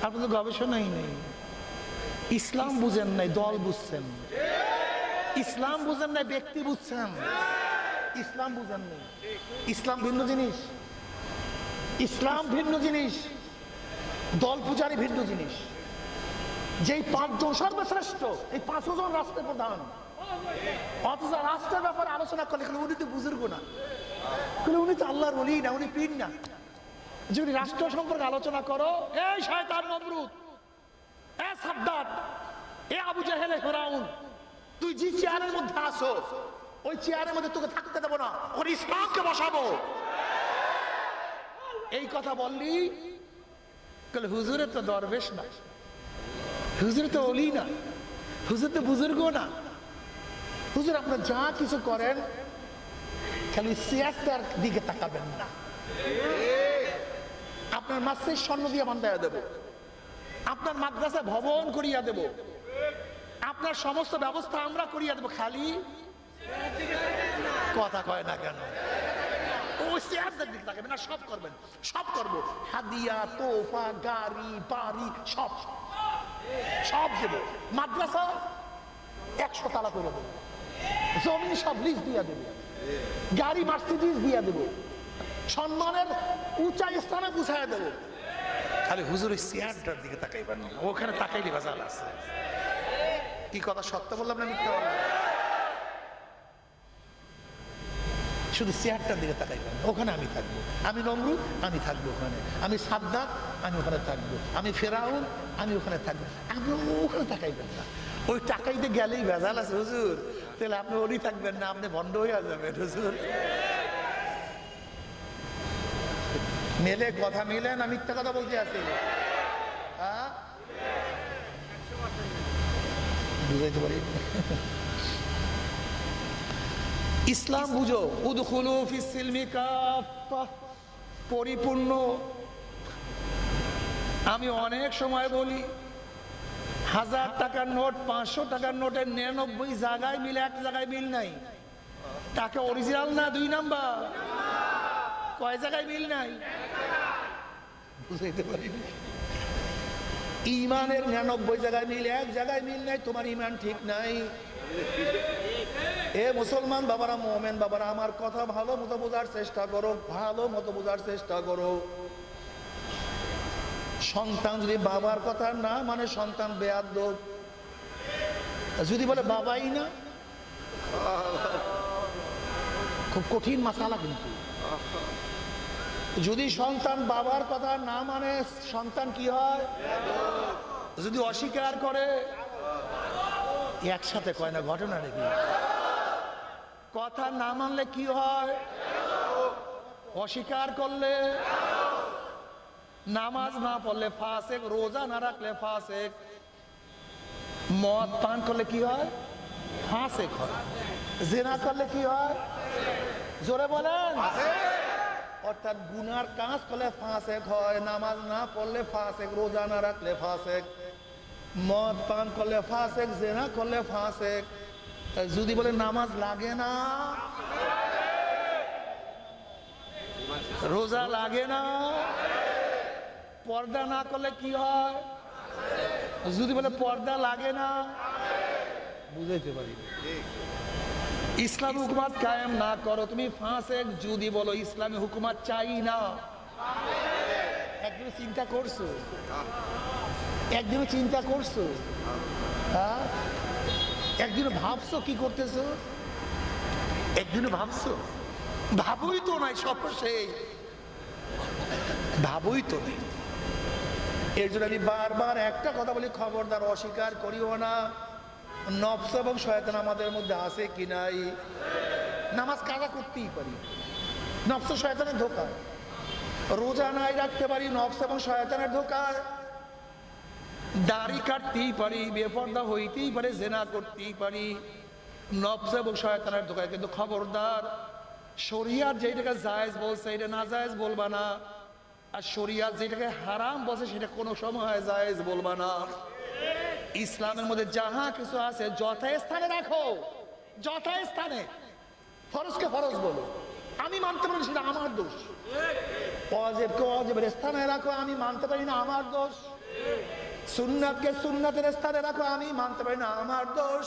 আপনাদের গবেষণাই নেই। ইসলাম বুঝেন নাই, দল বুঝছেন। ইসলাম বুঝেন নাই, ব্যক্তি বুঝছেন। ইসলাম বুঝেন নাই। ইসলাম ভিন্ন জিনিস, ইসলাম ভিন্ন জিনিস, দল পূজারি ভিন্ন জিনিস। যেই 5 জন সর্বশ্রেষ্ঠ, এই 5 জন রাষ্ট্রের প্রধান, অথচ রাষ্ট্রের ব্যাপারে আলোচনা করলে উনি তো বুজুর্গ না, উনি তো আল্লাহর ওলি না, উনি পীর না। যদি রাষ্ট্র সম্পর্কে আলোচনা করো, এই শয়তান নমরুদ, এ সাদ্দাত, এ আবু জাহেল, ফিরাউন, তুই যে চেয়ারের মধ্যে আসো, ওই চেয়ারের মধ্যে তোকে থাকতে দেবো না, ওর ইসলামকে বসাবো। এই কথা বললি, হুজুরের তো দরবেশ না, হুজুর তো ওলি না, হুজুর তো বুজুর্গ না। হুজুর আপনার যা কিছু করেন, খালি চেয়ারটার দিকে তাকাবেন না। আপনার মাসে স্বর্ণ দিয়ে বান্ধাইয়া দেব, আপনার মাদ্রাসা ভবন করিয়া দেব, আপনার সমস্ত ব্যবস্থা আমরা করিয়া দেব, খালি কথা কয় না কেন? ওই চেয়ারটার দিকে তাকাবেন না, সব করবেন, সব করবো। হাদিয়া, তোফা, গাড়ি, বাড়ি, সব সব দেব। মাদ্রাসা 100 তালা করে দেবো, জমি সব লিজ দিয়ে দেবো, গাড়ি মার্সিডিজ দিয়ে দেবো, সম্মানের উঁচা স্থানে বুঝাইয়া দেবো। খালি হুজুর ওই চেয়ারটার দিকে তাকাইবেন না, ওখানে তাকাইলে ভেজাল আছে। কি কথা সত্য বললাম না মিথ্যা বললাম? শুধু চেয়ারটার দিকে তাকাইবেন, ওখানে আমি থাকবো, আমি নমরুদ আমি থাকবো ওখানে, আমি সাদ্দাত আমি ওখানে থাকবো, আমি ফেরাউন আমি ওখানে থাকবো। আপনি ওখানে তাকাইবেন না, ওই টাকাইতে গেলেই ভেজাল আছে হুজুর। তাহলে আপনি ওরই থাকবেন না, আপনি বন্ধ হয়ে যাবেন হুজুর। মেলে কথা মিলে না মিথ্যা কথা বলতে আছে? হ্যাঁ, বুঝাইতে পারি। ইসলাম বুঝো, উদখুলু ফিস সিলমি কাফা, পরিপূর্ণ। আমি অনেক সময় বলি 1000 টাকার নোট 500 টাকার নোটের 99 জায়গায় মিলে, এক জায়গায় মিল নাই। টাকা অরিজিনাল না 2 নাম্বার? কয় জায়গায় মিল নাই? বুঝাইতে পারিনি। ইমানের 99 জায়গায় মিল, এক জায়গায় মিল নাই, তোমার ইমান ঠিক নাই। এ মুসলমান বাবারা, মুমিন বাবারা, আমার কথা ভালো মতো বোঝার চেষ্টা করো, ভালো মতো বোঝার চেষ্টা করো। সন্তান যদি বাবার কথা না মানে সন্তান বেয়াদব। যদি বলে বাবাই না, খুব কঠিন মাসালা। কিন্তু যদি সন্তান বাবার কথা না মানে সন্তান কি হয়? যদি অস্বীকার করে, একসাথে কয় না, ঘটনা নাকি? কথা না মানলে কি হয়? অস্বীকার করলে, নামাজ না পড়লে ফাসেক, রোজা না রাখলে ফাসেক, মদ পান করলে কি হয়? ফাসেক হয়। জিনা করলে কি হয়? জোরে বলেন। অর্থাৎ গুনার কাজ করলে ফাসেক হয়, নামাজ না পড়লে ফাসেক, রোজা না রাখলে ফাসেক, মদ পান করলে ফাসেক, জিনা করলে ফাসেক। যদি বলে নামাজ লাগে না, রোজা লাগে না, পর্দা না করলে কি হয়? যদি বলে পর্দা লাগে না, বুঝাইতে পারি। ইসলামী হুকুমত কায়েম না করো, তুমি ফাসেক। যদি বলো ইসলামী হুকুমত চাই না, একদিন চিন্তা করছো? একদিন চিন্তা করছো? হ্যাঁ, একদিন ভাবছো কি করতেছো? একদিন ভাবছো? ভাবই তো নাই, সব সেই ভাবই তো নেই। এর জন্য আমি বারবার একটা কথা বলি, খবরদার অস্বীকার করিও না, নফস এবং শয়তান আমাদের মধ্যে আছে কি নাই। নামাজ কাজা করতেই পারি, নফস শয়তানের ধোকায়। রোজা নাই রাখতে পারি, নফস এবং শয়তানের ধোকায়। দাড়ি কাটতেই পারি, বেপর্দা হইতেই পারে, জেনা করতেই পারি, নফস এবং শয়তানের ধোকায়। কিন্তু খবরদার, শরিয়াত যেটাকে জায়েজ বলছে এটা না জায়েজ বলবা না, আর শরিয়াত যেটাকে হারাম বলছে সেটা কোনো সময় জায়েজ বলবা না। ইসলামের মধ্যে যাহা কিছু আছে যথাস্থানে রাখো, যথাস্থানে। ফরজকে ফরজ বলো, আমি মানতে পারি সেটা আমার দোষ। ওয়াজিবকে ওয়াজিবের স্থানে রাখো, আমি মানতে পারি না, আমার দোষ। সুন্নাতকে সুন্নাতের স্থানে রাখো, আমি মানতে পারি না, আমার দোষ।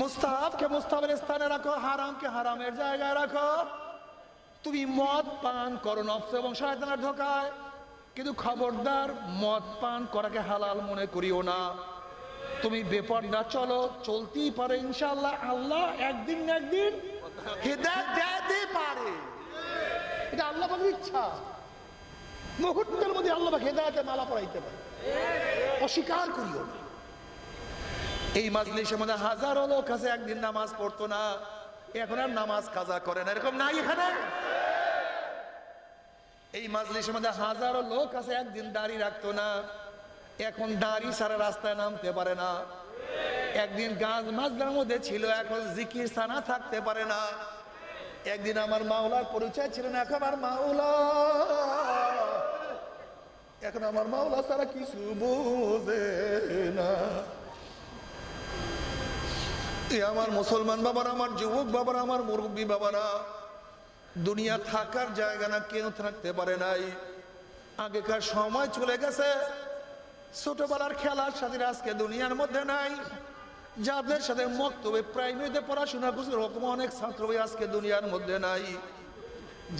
মুস্তাহাবকে মুস্তাহাবের স্থানে রাখো, হারামকে হারামের জায়গায় রাখো। তুমি মদ পান করো নফস এবং শয়তানের ধোকায়, কিন্তু খবরদার মদ পান করাকে হালাল মনে করিও না। তুমি বেপরদা চলো, চলতেই পারে, ইনশাআল্লাহ আল্লাহ একদিন না একদিন হিদায়াত দিতে পারে। এটা আল্লাহ পাকের ইচ্ছা। মুহূর্তের মধ্যে আল্লাহ পাক হিদায়াতের মালা পরাইতে পারে, অস্বীকার করিও না। এই মাজলিসের মধ্যে হাজারো লোক আছে একদিন নামাজ পড়তো না, এখন আর নামাজ কাজা করে না, এরকম নাই এখানে? এই মাজলিসের মধ্যে হাজারো লোক আছে একদিন দাড়ি রাখতো না, এখন দাড়ি সারা রাস্তায় নামতে পারে না। একদিন গাছ মাজলার মধ্যে ছিল, এখন জিকির সানা থাকতে পারে না। একদিন আমার মাওলার পরিচয় ছিল না, এখন আমার মাওলা, এখন আমার মাওলা সারা কিছু বোঝে না। আমার মুসলমান বাবারা, আমার যুবক বাবারা, আমার মুরব্বী বাবারা, দুনিয়া থাকার জায়গা না, কেউ থাকতে পারে নাই। আগেকার সময় চলে গেছে, ছোটবেলার খেলার সাথে আজকে দুনিয়ার মধ্যে নাই। যাদের সাথে মক্তবে প্রাইমারিতে পড়াশোনা করছে ওরকম অনেক ছাত্র ভাই আজকে দুনিয়ার মধ্যে নাই।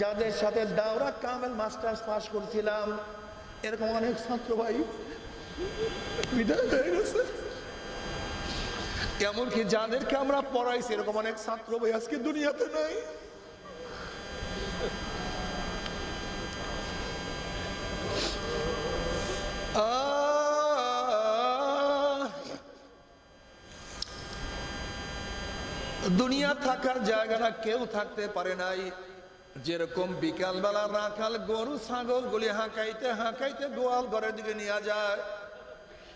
যাদের সাথে দাওরা কামেল মাস্টার্স পাস করছিলাম এরকম অনেক ছাত্র ভাই বিদায় হয়ে গেছে। এমনকি যাদেরকে আমরা পড়াইছি এরকম অনেক ছাত্র ভাই আজকে দুনিয়াতে নাই। দুনিয়া থাকার জায়গা না, কেউ থাকতে পারে নাই। যেরকম বিকাল বেলা রাখাল গরু ছাগল গুলি হাঁকাইতে হাঁকাইতে গোয়াল ঘরের দিকে নিয়ে যায়,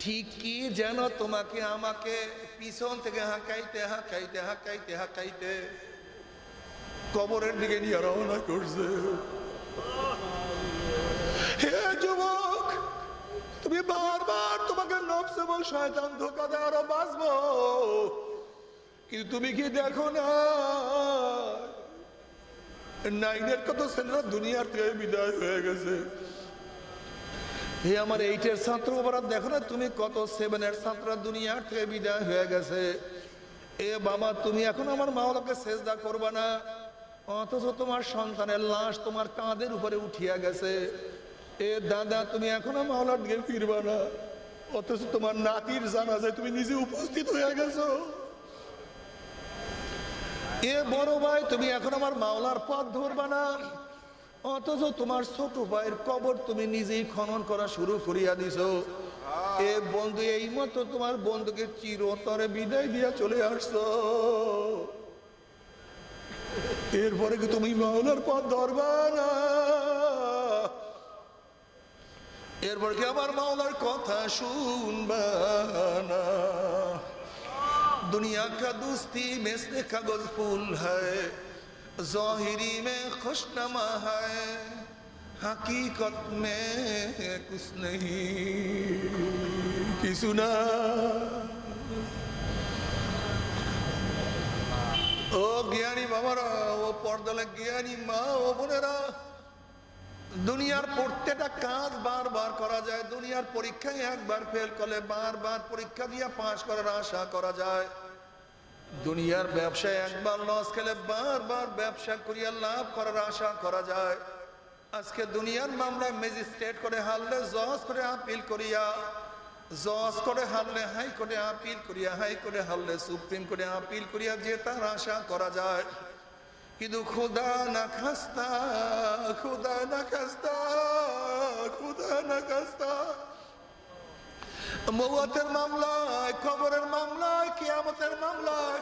ঠিক কি যেন তোমাকে আমাকে পিছন থেকে হাঁকাইতে হাঁকাইতে হাঁকাইতে হাঁকাইতে কবরের দিকে নিয়ে রওনা করছে। হে যুবক, তুমি বারবার তোমাকে নফস এবং শয়তান ধোঁকা দেয় আরো বাঁচবো, কিন্তু তুমি কি দেখো না নাইনের কত ছেলেরা দুনিয়ার থেকে বিদায় হয়ে গেছে। হে আমার 8-এর ছাত্র বাবারা, দেখো না তুমি কত 7-এর ছাত্র দুনিয়ার থেকে বিদায় হয়ে গেছে। এ বাবা, তুমি এখন আমার মাওলাকে সেজদা করবা না, অথচ তোমার সন্তানের লাশ তোমার কাঁধের উপরে উঠিয়া গেছে। এ দাদা, তুমি এখনো মাওলার দিকে ফিরবা না, অথচ তোমার নাতির জানাজায় তুমি নিজে উপস্থিত হয়ে গেছো। এ বড় ভাই, তুমি এখন আমার মাওলার পথ ধরবা না, অথচ তোমার ছোট ভাইয়ের কবর তুমি নিজেই খনন করা শুরু করিয়া দিছো। এ বন্ধু, এই মতো তোমার বন্ধুকে চিরতরে বিদায় দিয়া চলে আসছো, এরপরে কি তুমি মাওলার পথ ধরবা না? এরপর কি আমার মাওলার কথা শুনবা না? दुनिया का दोस्ती में से कागज फूल है, ज़ाहिरी में खुशनमा है, हकीकत में कुछ नहीं की सुना। ओ ज्ञानी बाबारा, ओ पर्दले ज्ञानी माँ, ओ बोनेरा, দুনিয়ার প্রত্যেকটা কাজ বারবার করা যায়, দুনিয়ার পরীক্ষায় একবার ফেল করলে বারবার পরীক্ষা দিয়ে পাশ করার আশা করা যায়, দুনিয়ার ব্যবসায় একবার লস খেলে বারবার ব্যবসা করিয়া লাভ করার আশা করা যায়। আজকে দুনিয়ার মামলায় ম্যাজিস্ট্রেট করে হারলে জজ করে আপিল করিয়া, জজ করে হারলে হাই কোর্টে আপিল করিয়া, হাই কোর্টে হারলে সুপ্রিম কোর্টে আপিল করিয়া জেতার আশা করা যায়। কিন্তু খুদা না খাস্তা, খুদা না খাস্তা, খুদা না খাস্তা, মওয়াতের মামলায়, খবরের মামলায়, কিয়ামতের মামলায়,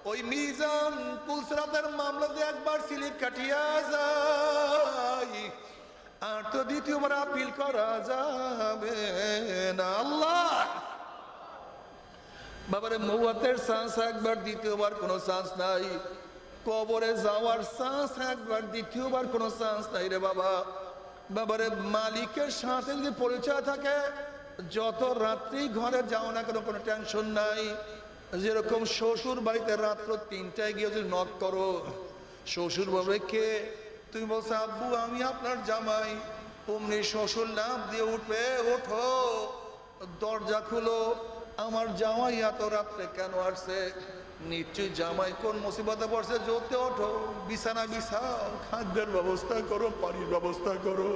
ওই মিজান পুলসরাতের মামলাতে একবার স্লিপ কাটিয়া যায়, আর তো দ্বিতীয়বার আপিল করা যাবে না। আল্লাহ বাবারে, মওয়াতের চান্স একবার, দ্বিতীয়বার কোনো চান্স নাই। কবরে যাওয়ার চান্স একবার, দ্বিতীয়বার কোনো চান্স নাই রে বাবা। বাবারে, মালিকের সাথে যদি পরিচয় থাকে, যত রাত্রি ঘরে যাও না কেন কোনো টেনশন নাই। যেরকম শ্বশুর বাড়িতে রাত্র 3টায় গিয়ে যদি নক করো, শ্বশুর বলবে কে, তুমি বলছো আব্বু আমি আপনার জামাই, অমনি শ্বশুর লাফ দিয়ে উঠবে, ওঠো দরজা খুলো, আমার জামাই এত রাত্রে কেন আসছে, নিশ্চয়ই জামাই কোন মুসিবতে পড়ছে, জোতে ওঠো, বিছানা বিছাও, খাদ্যের ব্যবস্থা করো, পানির ব্যবস্থা করো।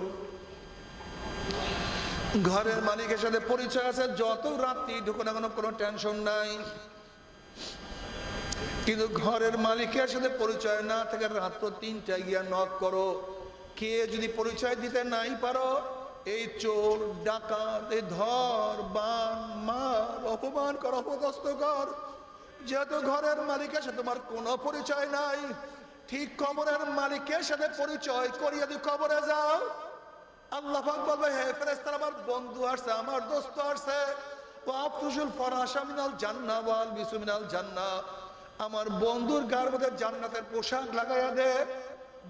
ঘরের মালিকের সাথে পরিচয় আছে, যত রাত্রি ঢুকো না কেন কোনো টেনশন নাই। কিন্তু ঘরের মালিকের সাথে পরিচয় না থেকে রাত্র 3টায় গিয়া নক করো, কে যদি পরিচয় দিতে নাই পারো, এই চোর ডাকাত, এই ধর বান মার, অপমান কর, অপদস্থ কর, যেহেতু ঘরের মালিকের সাথে তোমার কোনো পরিচয় নাই, ঠিক কবরের মালিকের সাথে পরিচয় করিয়ে যদি কবরে যাও, আল্লাহ পাক বলবে হে ফেরেশতারা, আমার বন্ধু আসছে, আমার দোস্ত আসছে, ওয়াফুশুল ফরাশা মিনাল জান্নাহ ওয়াল বিসু মিনাল জান্নাহ, আমার বন্ধুর গায়ের মধ্যে জান্নাতের পোশাক লাগাইয়া দে,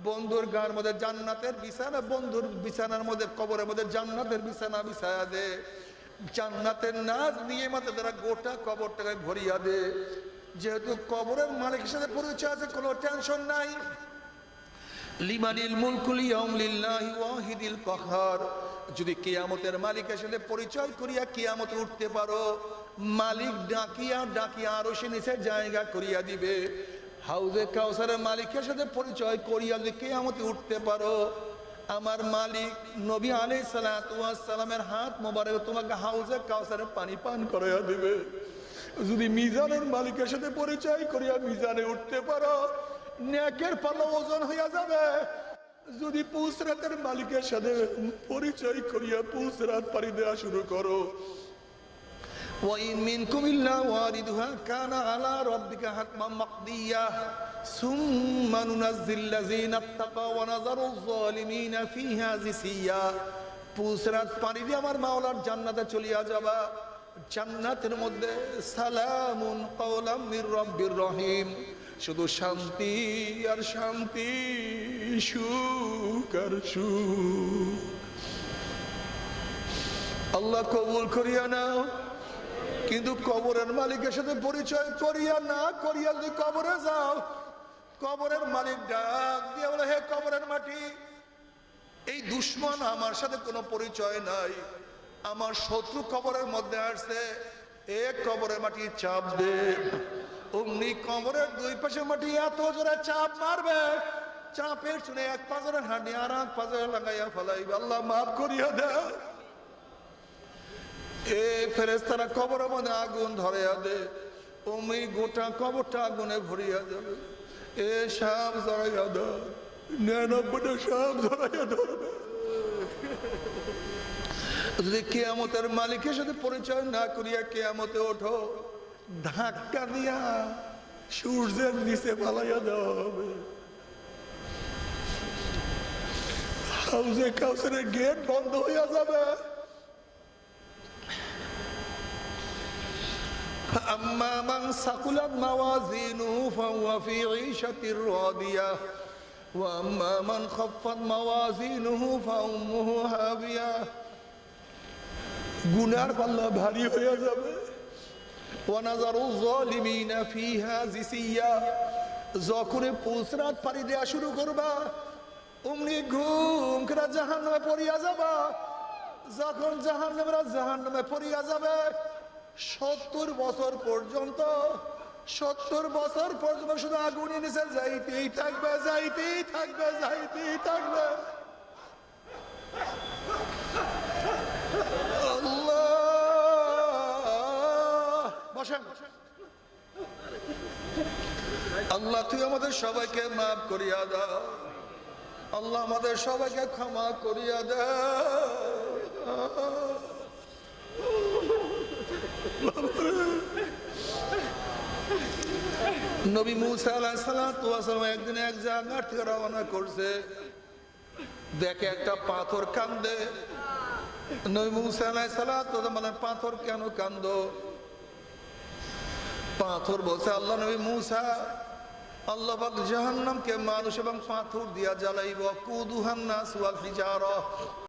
বন্ধুর গায়ের মধ্যে জান্নাতের বিছানা, বন্ধুর বিছানার মধ্যে কবরের মধ্যে জান্নাতের বিছানা বিছায়া দে, জান্নাতের নাজ নিয়ে মাত্র তারা গোটা কবরটাকে ভরিয়া দে। যেহেতু কবরের মালিকের সাথে পরিচয় আছে, কোনো টেনশন নাই। লিমানিল মুলকুল ইয়াউম লিল্লাহি ওয়াহিদিল কাহার, যদি কিয়ামতের মালিকের সাথে পরিচয় করিয়া কিয়ামতে উঠতে পারো, মালিক ডাকিয়া ডাকিয়া আরো সে নিচে জায়গা করিয়া দিবে। হাউজে কাউসারের মালিকের সাথে পরিচয় করিয়া যদি কিয়ামতে উঠতে পারো, আমার মালিক নবী আলাইহিস সালাতু ওয়াস সালামের হাত মোবারক তোমাকে হাউজে কাউসারের পানি পান করাইয়া দিবে। যদি মিজানের মালিকের সাথে পরিচয় করিয়া মিজানে উঠতে পারো, নেকের পাল্লা ওজন হইয়া যাবে। যদি পুলসরাতের মালিকের সাথে পরিচয় করিয়া পুলসরাত পাড়ি দেওয়া শুরু করো, وَإِن مِّنكُمْ إِلَّا وَارِدُهَا كَانَ عَلَى رَبِّكَ حَتْمًا مَّقْضِيًّا ثُمَّ نُنَجِّي الَّذِينَ اتَّقَوْا وَنَذَرُ الظَّالِمِينَ فِيهَا جِثِيًّا। পুলসরাত পাড়ি দিয়ে আমার মাওলার জান্নাতে চলিয়া যাবা। জান্নাতের মধ্যে সালামুন কাওলাম মির রাব্বির রহিম, শুধু শান্তি আর শান্তি, সুখ আর সুখ। আল্লাহ কবুল করিয়া নাও। কিন্তু কবরের মালিকের সাথে পরিচয় করিয়া না করিয়া যদি কবরে যাও, কবরের মালিক ডাক দিয়ে বলে, হে কবরের মাটি, এই দুশ্মন আমার সাথে কোনো পরিচয় নাই, আমার শত্রু কবরের মধ্যে আসছে, এক কবরের মাটি চাপ দে। অমনি কবরের দুই পাশে মাটি এত জোরে চাপ মারবে, চাপের শুনে এক পাজরে হাঁটি আর এক পাজরে লাগাইয়া ফেলাইবে, আল্লাহ মাফ করিয়া দেয়। এ ফেরেশতারা কবরের মধ্যে আগুন ধরিয়া দে, অমনি গোটা কবরটা আগুনে ভরিয়া যাবে। এ সাপ জড়াইয়া ধর, 99টা সাপ জড়াইয়া ধরবে। যদি কিয়ামতের মালিকের সাথে পরিচয় না করিয়া কিয়ামতে ওঠো, ধাক্কা দিয়া সূর্যের নিচে পালাইয়া দেওয়া হবে। হাউজে কাউসারের গেট বন্ধ হইয়া যাবে। أما من ثقلت موازينه فهو في عيشة راضية وأما من خفت موازينه فأمه هاوية। গুনার পাল্লা ভারী হয়ে যাবে। وَنَذَرُ الظَّالِمِينَ فِيهَا جِثِيًّا। যখন পুলসরাত পাড়ি দেয়া শুরু করবা, অমনি ঘুম করে জাহান্নামে পড়িয়া যাবা। যখন জাহান্নামে পড়িয়া যাবে, 70 বছর পর্যন্ত শুধু আগুনের নিচে যাইতেই থাকবে, যাইতেই থাকবে, যাইতেই থাকবে। বসেন। আল্লাহ তুই আমাদের সবাইকে মাফ করিয়া দাও। আল্লাহ আমাদের সবাইকে ক্ষমা করিয়া দাও। নবী মুসা আলাইহিস সালাতু ওয়াস সালাম একদিন এক জায়গা থেকে রওনা করছে, দেখে একটা পাথর কান্দে। নবী মুসা আলাইহিস সালাতু ওয়াস সালাম বলেন, পাথর কেন কান্দো? পাথর বলছে, আল্লাহ নবী মুসা, আল্লাহ পাক জাহান্নামকে মানুষ এবং পাথর দিয়া জ্বালাইব, কুদুহান নাস ওয়াল হিজারা।